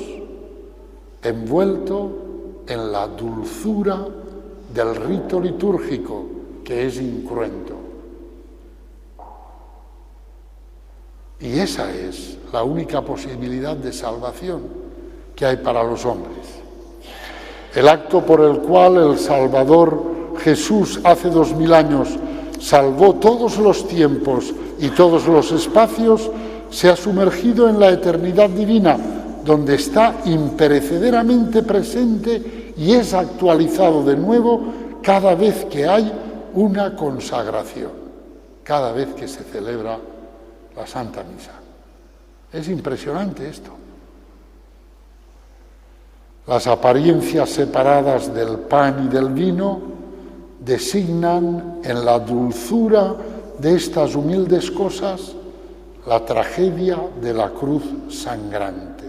Speaker 1: envuelto en la dulzura del rito litúrgico, que es incruento. Y esa es la única posibilidad de salvación que hay para los hombres. El acto por el cual el Salvador Jesús hace 2000 años salvó todos los tiempos y todos los espacios, se ha sumergido en la eternidad divina, donde está imperecederamente presente y es actualizado de nuevo cada vez que hay una consagración, cada vez que se celebra la Santa Misa. Es impresionante esto. Las apariencias separadas del pan y del vino designan en la dulzura de estas humildes cosas la tragedia de la cruz sangrante.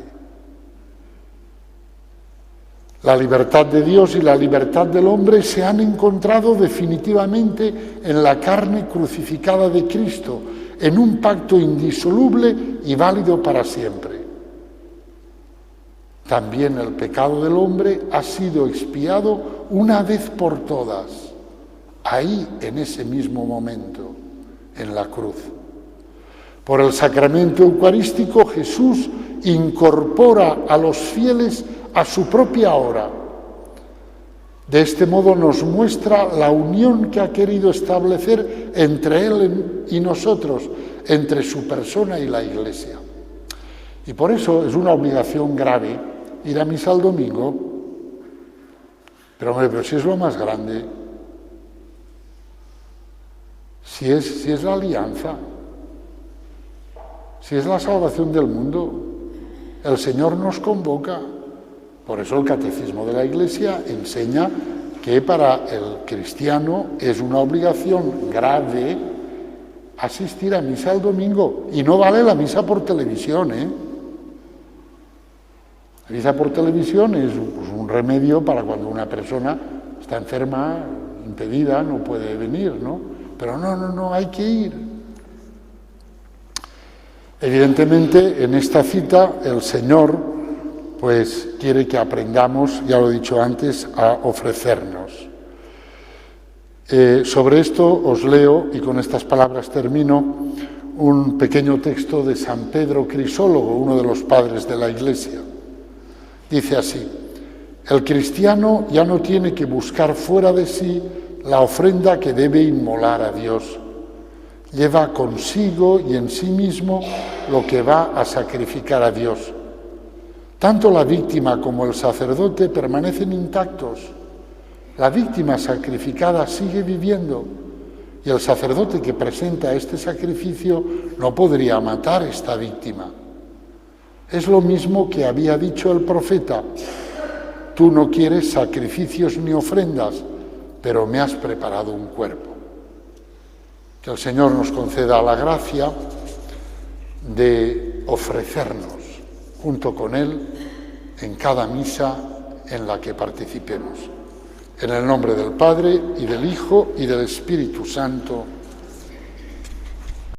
Speaker 1: La libertad de Dios y la libertad del hombre se han encontrado definitivamente en la carne crucificada de Cristo, en un pacto indisoluble y válido para siempre. También el pecado del hombre ha sido expiado una vez por todas, ahí en ese mismo momento, en la cruz. Por el sacramento eucarístico, Jesús incorpora a los fieles a su propia hora. De este modo nos muestra la unión que ha querido establecer entre Él y nosotros, entre su persona y la Iglesia. Y por eso es una obligación grave ir a misa el domingo. Pero hombre, pero si es lo más grande, si es la alianza, si es la salvación del mundo, el Señor nos convoca. Por eso el Catecismo de la Iglesia enseña que para el cristiano es una obligación grave asistir a misa el domingo. Y no vale la misa por televisión, ¿eh? La misa por televisión es un remedio para cuando una persona está enferma, impedida, no puede venir, ¿no? Pero no, hay que ir. Evidentemente, en esta cita, el Señor, pues, quiere que aprendamos, ya lo he dicho antes, a ofrecernos. Sobre esto os leo, y con estas palabras termino, un pequeño texto de San Pedro Crisólogo, uno de los padres de la Iglesia. Dice así: el cristiano ya no tiene que buscar fuera de sí la ofrenda que debe inmolar a Dios. Lleva consigo y en sí mismo lo que va a sacrificar a Dios. Tanto la víctima como el sacerdote permanecen intactos. La víctima sacrificada sigue viviendo y el sacerdote que presenta este sacrificio no podría matar a esta víctima. Es lo mismo que había dicho el profeta: tú no quieres sacrificios ni ofrendas, pero me has preparado un cuerpo. Que el Señor nos conceda la gracia de ofrecernos junto con Él en cada misa en la que participemos. En el nombre del Padre, y del Hijo, y del Espíritu Santo.